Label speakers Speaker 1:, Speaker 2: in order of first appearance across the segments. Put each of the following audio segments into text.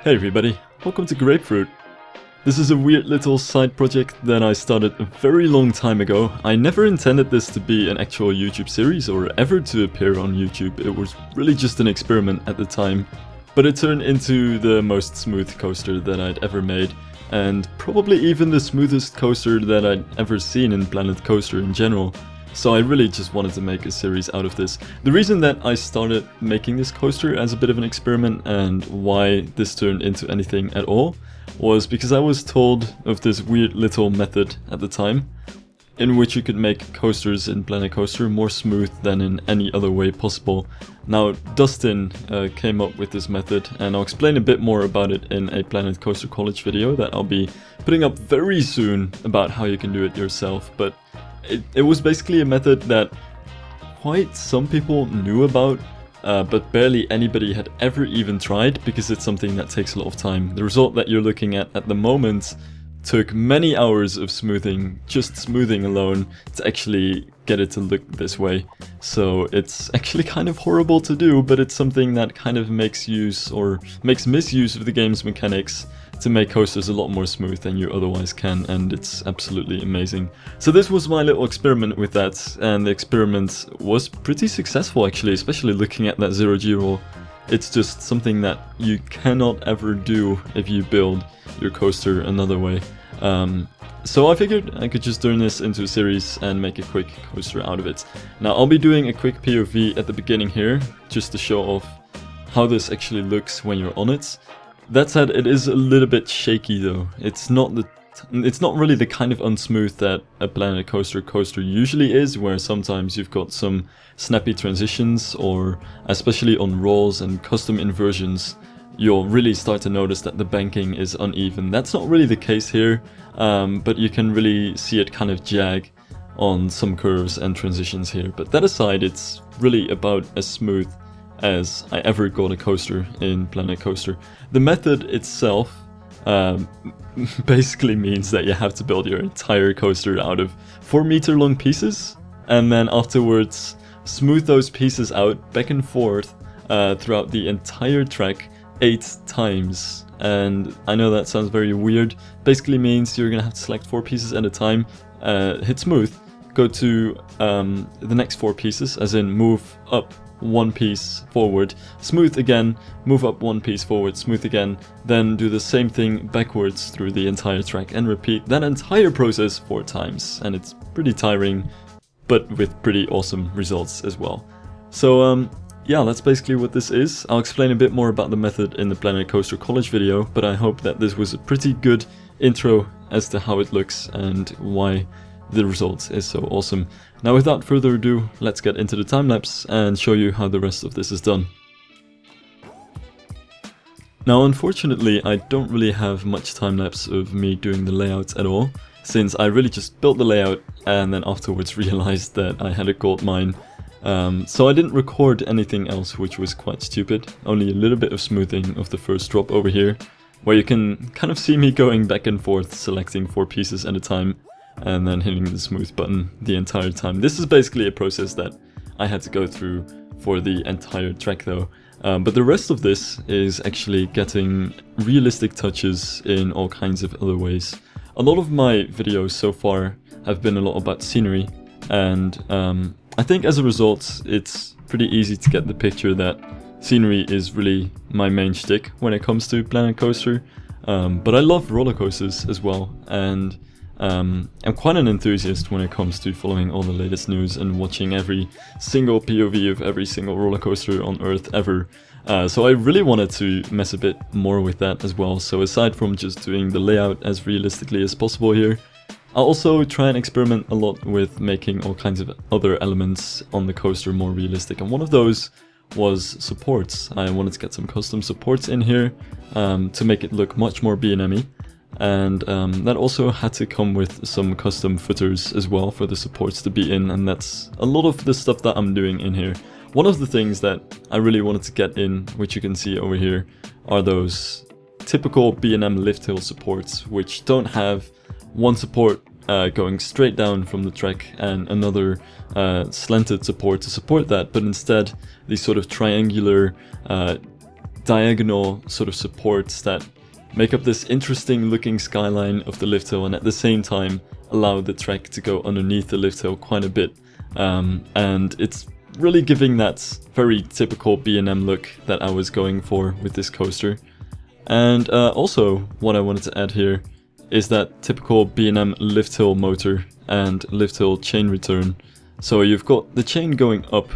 Speaker 1: Hey everybody, welcome to Grapefruit. This is a weird little side project that I started a very long time ago. I never intended this to be an actual YouTube series or ever to appear on YouTube. It was really just an experiment at the time. But it turned into the most smooth coaster that I'd ever made, and probably even the smoothest coaster that I'd ever seen in Planet Coaster in general. So I really just wanted to make a series out of this. The reason that I started making this coaster as a bit of an experiment and why this turned into anything at all was because I was told of this weird little method at the time in which you could make coasters in Planet Coaster more smooth than in any other way possible. Now Dustin came up with this method, and I'll explain a bit more about it in a Planet Coaster College video that I'll be putting up very soon about how you can do it yourself. But it was basically a method that quite some people knew about, but barely anybody had ever even tried, because it's something that takes a lot of time. The result that you're looking at the moment took many hours of smoothing, just smoothing alone, to actually get it to look this way. So it's actually kind of horrible to do, but it's something that kind of makes use or makes misuse of the game's mechanics to make coasters a lot more smooth than you otherwise can, and it's absolutely amazing. So this was my little experiment with that, and the experiment was pretty successful actually, especially looking at that 0G roll. It's just something that you cannot ever do if you build your coaster another way. So I figured I could just turn this into a series and make a quick coaster out of it. Now I'll be doing a quick POV at the beginning here, just to show off how this actually looks when you're on it. That said, it is a little bit shaky though. It's not really the kind of unsmooth that a Planet Coaster usually is, where sometimes you've got some snappy transitions, or especially on rolls and custom inversions, you'll really start to notice that the banking is uneven. That's not really the case here, but you can really see it kind of jag on some curves and transitions here. But that aside, it's really about as smooth as I ever got a coaster in Planet Coaster. The method itself basically means that you have to build your entire coaster out of 4-meter long pieces, and then afterwards smooth those pieces out back and forth throughout the entire track 8 times. And I know that sounds very weird. Basically means you're gonna have to select 4 pieces at a time, hit smooth, go to the next 4 pieces, as in move up 1 piece forward, smooth again, move up 1 piece forward, smooth again, then do the same thing backwards through the entire track and repeat that entire process 4 times. And it's pretty tiring, but with pretty awesome results as well. So yeah, that's basically what this is. I'll explain a bit more about the method in the Planet Coaster College video, but I hope that this was a pretty good intro as to how it looks and why the result is so awesome. Now without further ado, let's get into the time-lapse and show you how the rest of this is done. Now unfortunately I don't really have much time-lapse of me doing the layout at all, since I really just built the layout and then afterwards realized that I had a gold mine. So I didn't record anything else, which was quite stupid. Only a little bit of smoothing of the first drop over here, where you can kind of see me going back and forth selecting 4 pieces at a time and then hitting the smooth button the entire time. This is basically a process that I had to go through for the entire track though. But the rest of this is actually getting realistic touches in all kinds of other ways. A lot of my videos so far have been a lot about scenery, and I think as a result it's pretty easy to get the picture that scenery is really my main shtick when it comes to Planet Coaster. But I love roller coasters as well, and I'm quite an enthusiast when it comes to following all the latest news and watching every single POV of every single roller coaster on Earth ever. So I really wanted to mess a bit more with that as well. So aside from just doing the layout as realistically as possible here, I'll also try and experiment a lot with making all kinds of other elements on the coaster more realistic. And one of those was supports. I wanted to get some custom supports in here to make it look much more B&M-y. And that also had to come with some custom footers as well for the supports to be in, and that's a lot of the stuff that I'm doing in here. One of the things that I really wanted to get in, which you can see over here, are those typical B&M lift hill supports, which don't have one support going straight down from the track and another slanted support to support that, but instead these sort of triangular diagonal sort of supports that make up this interesting looking skyline of the lift hill, and at the same time allow the track to go underneath the lift hill quite a bit. And it's really giving that very typical B&M look that I was going for with this coaster. And also what I wanted to add here is that typical B&M lift hill motor and lift hill chain return. So you've got the chain going up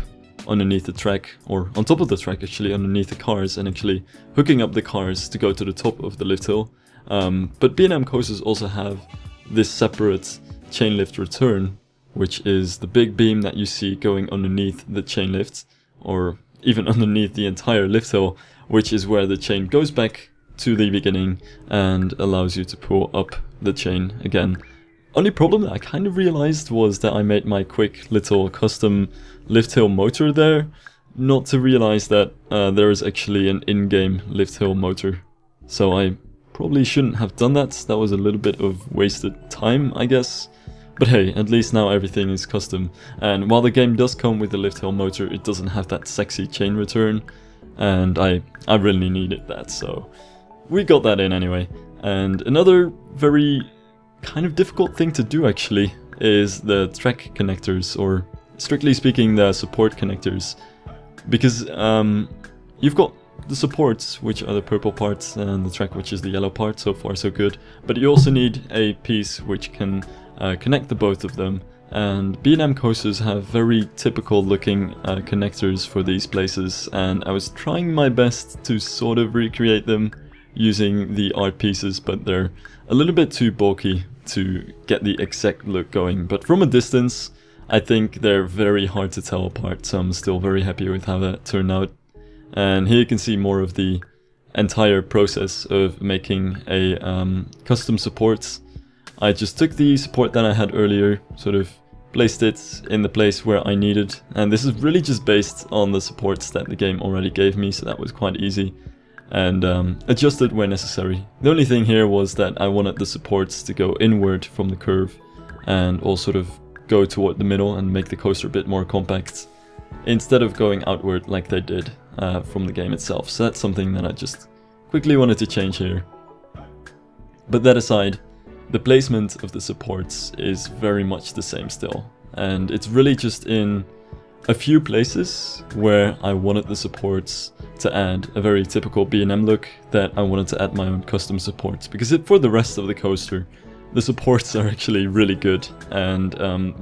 Speaker 1: underneath the track, or on top of the track actually, underneath the cars, and actually hooking up the cars to go to the top of the lift hill. But B&M coasters also have this separate chain lift return, which is the big beam that you see going underneath the chain lift, or even underneath the entire lift hill, which is where the chain goes back to the beginning and allows you to pull up the chain again. Only problem that I kind of realized was that I made my quick little custom lift hill motor there, not to realize that there is actually an in-game lift hill motor. So I probably shouldn't have done that. That was a little bit of wasted time, I guess. But hey, at least now everything is custom. And while the game does come with a lift hill motor, it doesn't have that sexy chain return. And I really needed that, so we got that in anyway. And another very kind of difficult thing to do actually is the track connectors, or strictly speaking the support connectors. Because you've got the supports, which are the purple parts, and the track, which is the yellow part. So far so good. But you also need a piece which can connect the both of them, and B&M coasters have very typical looking connectors for these places, and I was trying my best to sort of recreate them using the art pieces, but they're a little bit too bulky to get the exact look going. But from a distance I think they're very hard to tell apart, so I'm still very happy with how that turned out. And here you can see more of the entire process of making a custom support. I just took the support that I had earlier, sort of placed it in the place where I needed, and this is really just based on the supports that the game already gave me, so that was quite easy, and adjusted where necessary. The only thing here was that I wanted the supports to go inward from the curve and all sort of go toward the middle and make the coaster a bit more compact, instead of going outward like they did from the game itself. So that's something that I just quickly wanted to change here. But that aside, the placement of the supports is very much the same still, and it's really just in a few places where I wanted the supports to add a very typical B&M look that I wanted to add my own custom supports, because for the rest of the coaster the supports are actually really good, and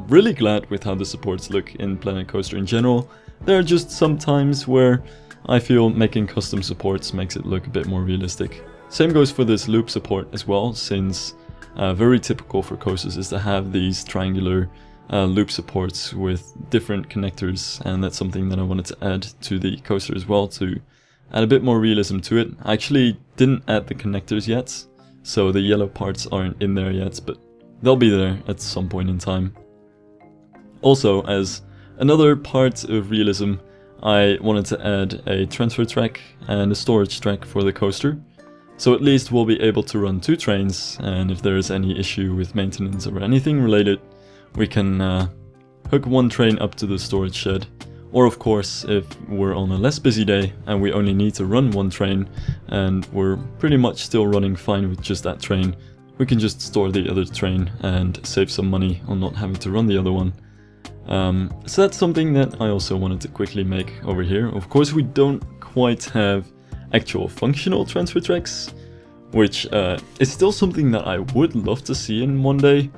Speaker 1: really glad with how the supports look in Planet Coaster in general. There are just some times where I feel making custom supports makes it look a bit more realistic. Same goes for this loop support as well, since very typical for coasters is to have these triangular loop supports with different connectors, and that's something that I wanted to add to the coaster as well, to add a bit more realism to it. I actually didn't add the connectors yet, so the yellow parts aren't in there yet, but they'll be there at some point in time. Also, as another part of realism, I wanted to add a transfer track and a storage track for the coaster. So at least we'll be able to run 2 trains, and if there is any issue with maintenance or anything related, we can hook 1 train up to the storage shed. Or of course, if we're on a less busy day and we only need to run 1 train and we're pretty much still running fine with just that train, we can just store the other train and save some money on not having to run the other one. So that's something that I also wanted to quickly make over here. Of course, we don't quite have actual functional transfer tracks, which is still something that I would love to see in one day.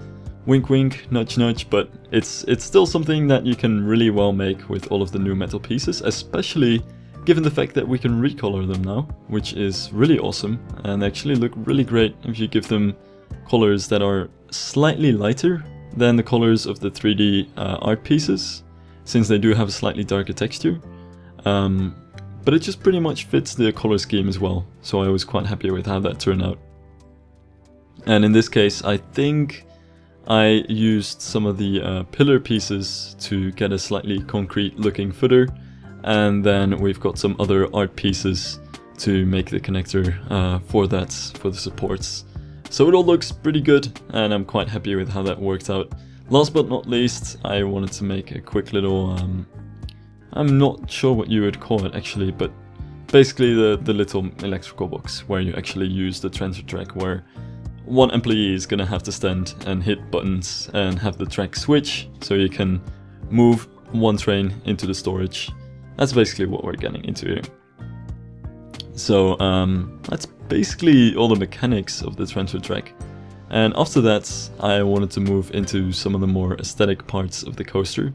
Speaker 1: Wink wink, nudge nudge, but it's still something that you can really well make with all of the new metal pieces, especially given the fact that we can recolor them now, which is really awesome, and actually look really great if you give them colors that are slightly lighter than the colors of the 3D art pieces, since they do have a slightly darker texture. But it just pretty much fits the color scheme as well, so I was quite happy with how that turned out. And in this case, I think I used some of the pillar pieces to get a slightly concrete looking footer, and then we've got some other art pieces to make the connector for the supports. So it all looks pretty good, and I'm quite happy with how that worked out. Last but not least, I wanted to make a quick little I'm not sure what you would call it actually, but basically the little electrical box where you actually use the transfer track, where one employee is gonna have to stand and hit buttons and have the track switch so you can move one train into the storage. That's basically what we're getting into here. So that's basically all the mechanics of the transfer track. And after that, I wanted to move into some of the more aesthetic parts of the coaster,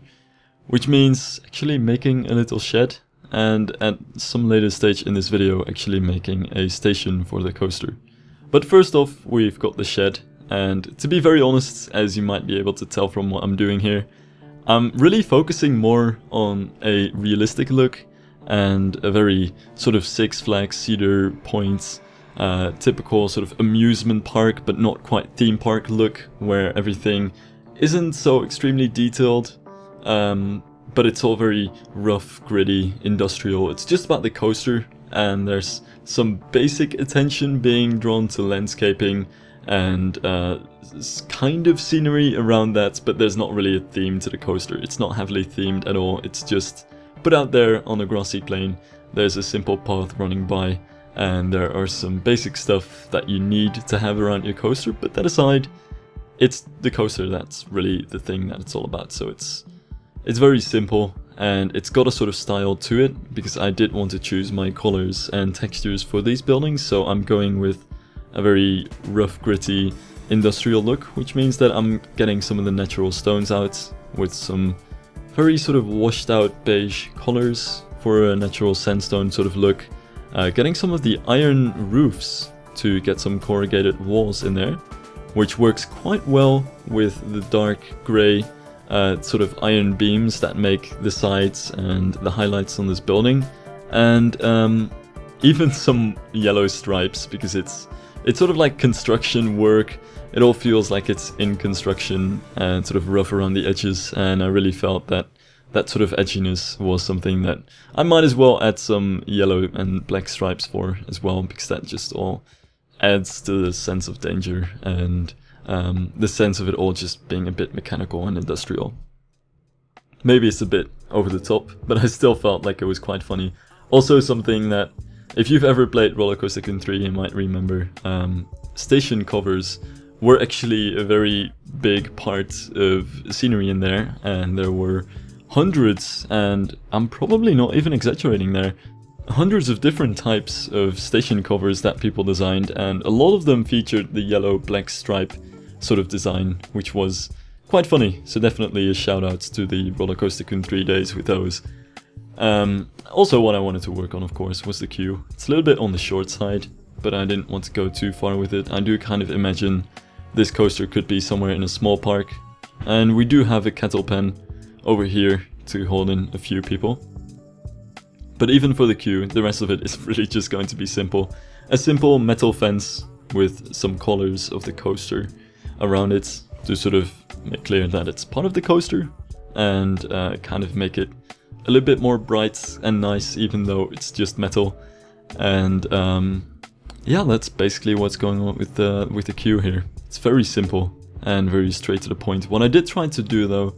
Speaker 1: which means actually making a little shed, and at some later stage in this video actually making a station for the coaster. But first off, we've got the shed, and to be very honest, as you might be able to tell from what I'm doing here, I'm really focusing more on a realistic look and a very sort of Six Flags Cedar Point, typical sort of amusement park but not quite theme park look, where everything isn't so extremely detailed, but it's all very rough, gritty, industrial. It's just about the coaster, and there's some basic attention being drawn to landscaping and kind of scenery around that, but there's not really a theme to the coaster. It's not heavily themed at all. It's just put out there on a grassy plain. There's a simple path running by, and there are some basic stuff that you need to have around your coaster, but that aside, it's the coaster that's really the thing that it's all about. So it's very simple, and it's got a sort of style to it, because I did want to choose my colors and textures for these buildings, so I'm going with a very rough, gritty, industrial look, which means that I'm getting some of the natural stones out with some very sort of washed out beige colors for a natural sandstone sort of look. Getting some of the iron roofs to get some corrugated walls in there, which works quite well with the dark grey sort of iron beams that make the sides and the highlights on this building, and even some yellow stripes, because it's sort of like construction work. It all feels like it's in construction and sort of rough around the edges, and I really felt that that sort of edginess was something that I might as well add some yellow and black stripes for as well, because that just all adds to the sense of danger and the sense of it all just being a bit mechanical and industrial. Maybe it's a bit over the top, but I still felt like it was quite funny. Also something that, if you've ever played Roller Coaster Tycoon 3, you might remember, station covers were actually a very big part of scenery in there, and there were hundreds, and I'm probably not even exaggerating there, hundreds of different types of station covers that people designed, and a lot of them featured the yellow-black stripe sort of design, which was quite funny. So definitely a shout out to the Roller Coaster Tycoon 3 days with those. Also, what I wanted to work on, of course, was the queue. It's a little bit on the short side, but I didn't want to go too far with it. I do kind of imagine this coaster could be somewhere in a small park, and we do have a kettle pen over here to hold in a few people. But even for the queue, the rest of it is really just going to be simple. A simple metal fence with some colors of the coaster around it to sort of make clear that it's part of the coaster, and kind of make it a little bit more bright and nice, even though it's just metal. And yeah, that's basically what's going on with the queue here. It's very simple and very straight to the point. What I did try to do though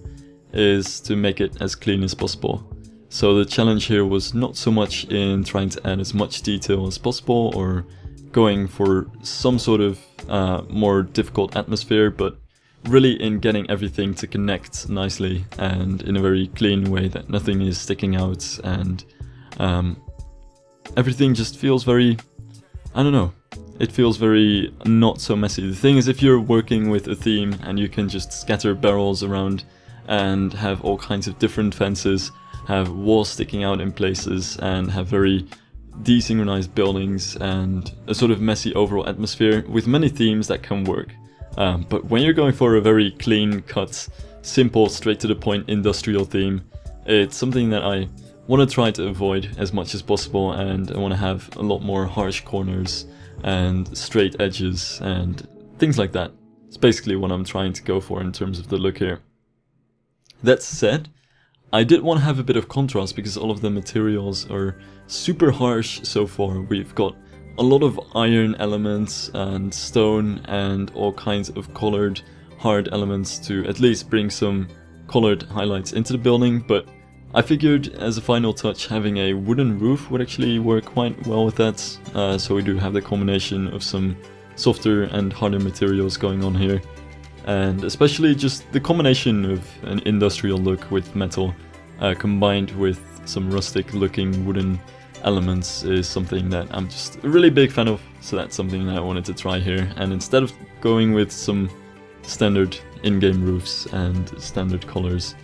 Speaker 1: is to make it as clean as possible. So the challenge here was not so much in trying to add as much detail as possible or going for some sort of more difficult atmosphere, but really in getting everything to connect nicely and in a very clean way, that nothing is sticking out, and everything just feels very, I don't know, it feels very not so messy. The thing is, if you're working with a theme and you can just scatter barrels around and have all kinds of different fences, have walls sticking out in places, and have very desynchronized buildings and a sort of messy overall atmosphere, with many themes that can work. But when you're going for a very clean cut, simple, straight to the point industrial theme, it's something that I want to try to avoid as much as possible, and I want to have a lot more harsh corners and straight edges and things like that. It's basically what I'm trying to go for in terms of the look here. That said, I did want to have a bit of contrast, because all of the materials are super harsh so far. We've got a lot of iron elements and stone and all kinds of colored hard elements to at least bring some colored highlights into the building, but I figured as a final touch having a wooden roof would actually work quite well with that, so we do have the combination of some softer and harder materials going on here, and especially just the combination of an industrial look with metal combined with some rustic looking wooden elements is something that I'm just a really big fan of, so that's something that I wanted to try here. And instead of going with some standard in-game roofs and standard colors,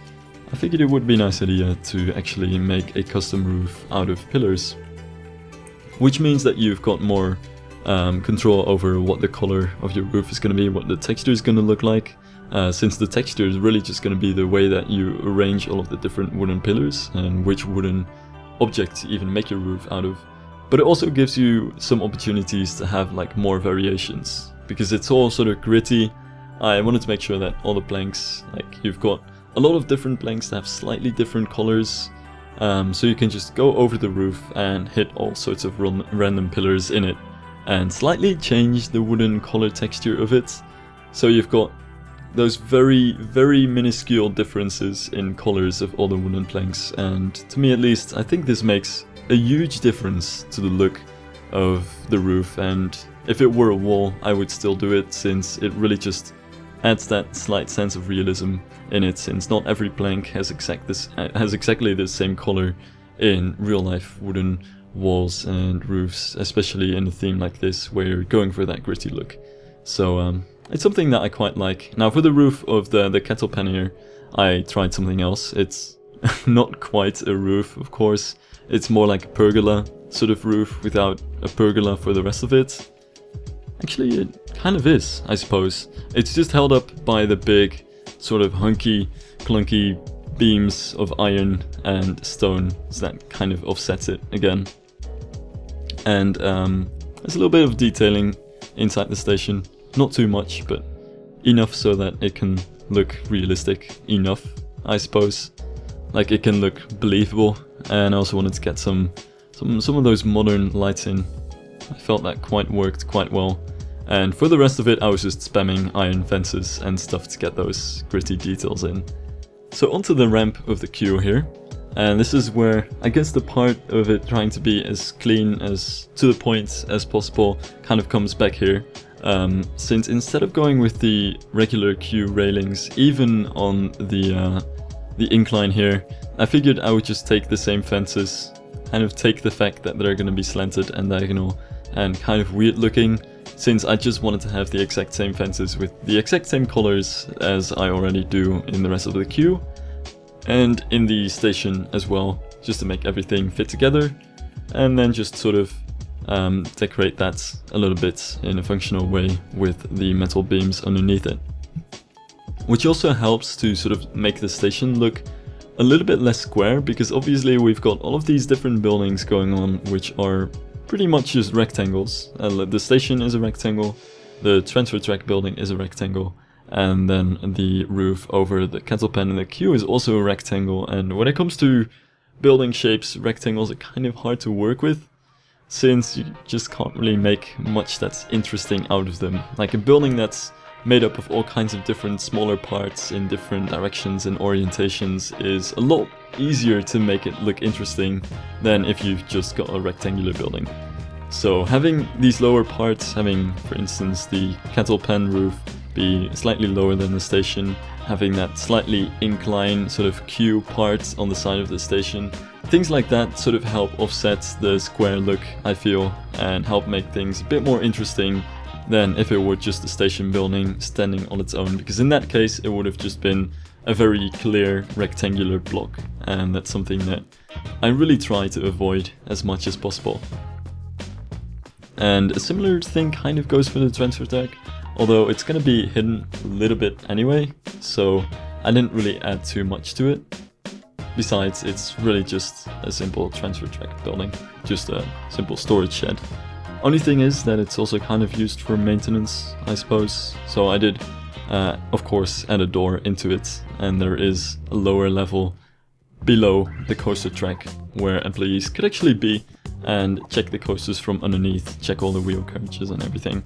Speaker 1: I figured it would be a nice idea to actually make a custom roof out of pillars, which means that you've got more control over what the color of your roof is going to be, what the texture is going to look like, since the texture is really just going to be the way that you arrange all of the different wooden pillars and which wooden objects you even make your roof out of. But it also gives you some opportunities to have like more variations, because it's all sort of gritty. I wanted to make sure that all the planks, like you've got a lot of different planks that have slightly different colors, so you can just go over the roof and hit all sorts of random pillars in it and slightly change the wooden color texture of it. So you've got those very, very minuscule differences in colors of all the wooden planks, and to me at least, I think this makes a huge difference to the look of the roof. And if it were a wall, I would still do it, since it really just adds that slight sense of realism in it, since not every plank has exactly the same color in real life wooden walls and roofs, especially in a theme like this where you're going for that gritty look. So it's something that I quite like. Now for the roof of the kettle pan here, I tried something else. It's not quite a roof, of course. It's more like a pergola sort of roof without a pergola for the rest of it. Actually, it kind of is, I suppose. It's just held up by the big, sort of hunky, clunky beams of iron and stone, so that kind of offsets it again. And there's a little bit of detailing inside the station. Not too much, but enough so that it can look realistic enough, I suppose. Like, it can look believable. And I also wanted to get some of those modern lights in. I felt that worked quite well. And for the rest of it, I was just spamming iron fences and stuff to get those gritty details in. So onto the ramp of the queue here. And this is where I guess the part of it trying to be as clean, as to the point as possible, kind of comes back here. Since instead of going with the regular queue railings, even on the incline here, I figured I would just take the same fences, kind of take the fact that they're going to be slanted and diagonal and kind of weird looking, since I just wanted to have the exact same fences with the exact same colors as I already do in the rest of the queue, and in the station as well, just to make everything fit together, and then just sort of decorate that a little bit in a functional way with the metal beams underneath it. Which also helps to sort of make the station look a little bit less square, because obviously we've got all of these different buildings going on which are pretty much just rectangles. The station is a rectangle, the transfer track building is a rectangle, and then the roof over the kettle pan and the queue is also a rectangle. And when it comes to building shapes, rectangles are kind of hard to work with, since you just can't really make much that's interesting out of them. Like a building that's made up of all kinds of different smaller parts in different directions and orientations is a lot easier to make it look interesting than if you've just got a rectangular building. So having these lower parts, having for instance the kettle pan roof be slightly lower than the station, having that slightly incline sort of queue part on the side of the station, things like that sort of help offset the square look, I feel, and help make things a bit more interesting than if it were just a station building standing on its own, because in that case it would have just been a very clear rectangular block, and that's something that I really try to avoid as much as possible. And a similar thing kind of goes for the transfer track, although it's going to be hidden a little bit anyway, so I didn't really add too much to it. Besides, it's really just a simple transfer track building, just a simple storage shed. Only thing is that it's also kind of used for maintenance, I suppose, so I did, of course, add a door into it, and there is a lower level below the coaster track where employees could actually be and check the coasters from underneath, check all the wheel carriages and everything.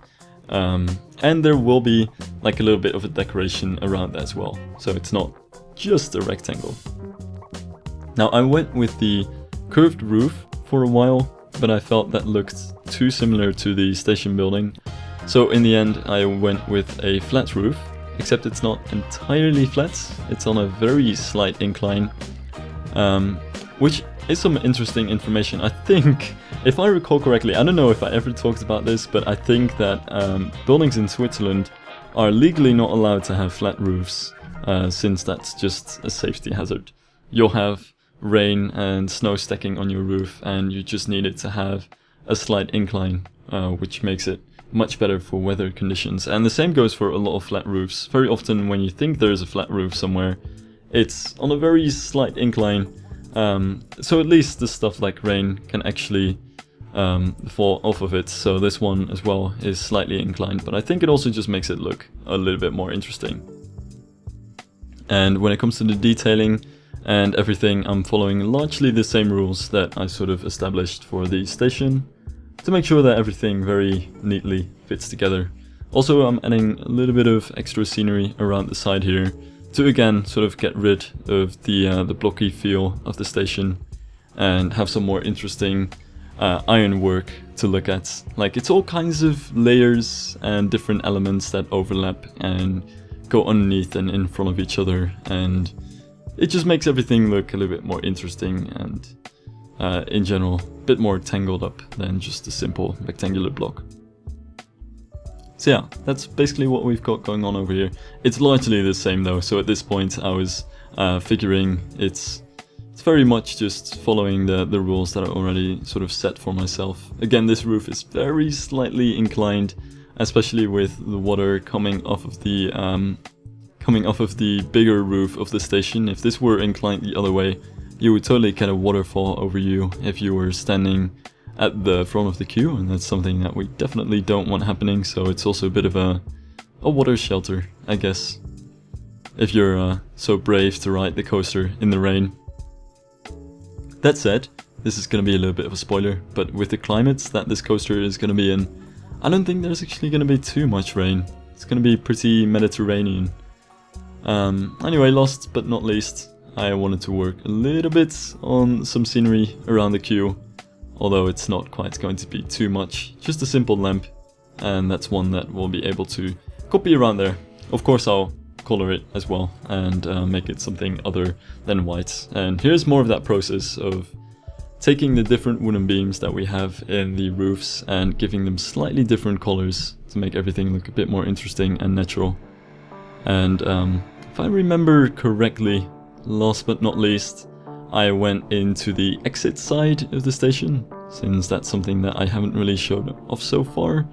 Speaker 1: And there will be like a little bit of a decoration around that as well, so it's not just a rectangle. Now I went with the curved roof for a while, but I felt that looked too similar to the station building. So in the end I went with a flat roof, except it's not entirely flat, it's on a very slight incline, which is some interesting information. I think, if I recall correctly, I don't know if I ever talked about this, but I think that buildings in Switzerland are legally not allowed to have flat roofs, since that's just a safety hazard. You'll have rain and snow stacking on your roof, and you just need it to have a slight incline, which makes it much better for weather conditions. And the same goes for a lot of flat roofs. Very often when you think there's a flat roof somewhere, it's on a very slight incline, so at least the stuff like rain can actually fall off of it. So this one as well is slightly inclined, but I think it also just makes it look a little bit more interesting. And when it comes to the detailing and everything, I'm following largely the same rules that I sort of established for the station, to make sure that everything very neatly fits together. Also, I'm adding a little bit of extra scenery around the side here to again sort of get rid of the blocky feel of the station and have some more interesting ironwork to look at. Like, it's all kinds of layers and different elements that overlap and go underneath and in front of each other, and it just makes everything look a little bit more interesting and in general a bit more tangled up than just a simple rectangular block. So yeah, that's basically what we've got going on over here. It's largely the same though, so at this point I was figuring it's very much just following the rules that I already sort of set for myself. Again, this roof is very slightly inclined, especially with the water coming off of the bigger roof of the station. If this were inclined the other way, you would totally get a waterfall over you if you were standing at the front of the queue, and that's something that we definitely don't want happening. So it's also a bit of a water shelter, I guess, if you're so brave to ride the coaster in the rain. That said, this is going to be a little bit of a spoiler, but with the climates that this coaster is going to be in, I don't think there's actually going to be too much rain. It's going to be pretty Mediterranean. Anyway, last but not least, I wanted to work a little bit on some scenery around the queue, although it's not quite going to be too much, just a simple lamp, and that's one that we'll be able to copy around there. Of course I'll color it as well and make it something other than white. And here's more of that process of taking the different wooden beams that we have in the roofs and giving them slightly different colors to make everything look a bit more interesting and natural. And if I remember correctly, last but not least, I went into the exit side of the station, since that's something that I haven't really showed off so far,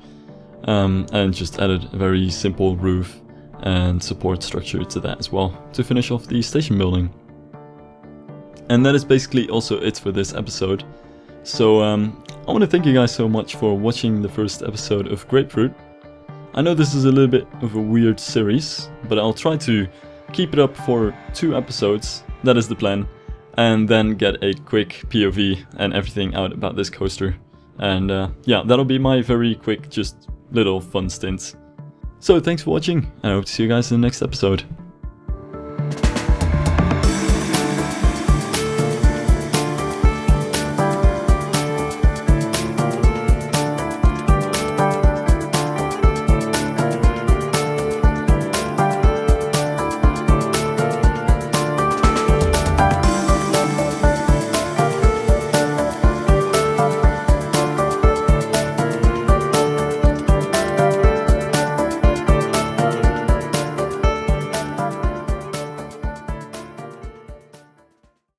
Speaker 1: and just added a very simple roof and support structure to that as well, to finish off the station building. And that is basically also it for this episode. So I want to thank you guys so much for watching the first episode of Grapefruit. I know this is a little bit of a weird series, but I'll try to keep it up for 2 episodes, that is the plan, and then get a quick POV and everything out about this coaster. And yeah, that'll be my very quick, just little fun stint. So thanks for watching, and I hope to see you guys in the next episode.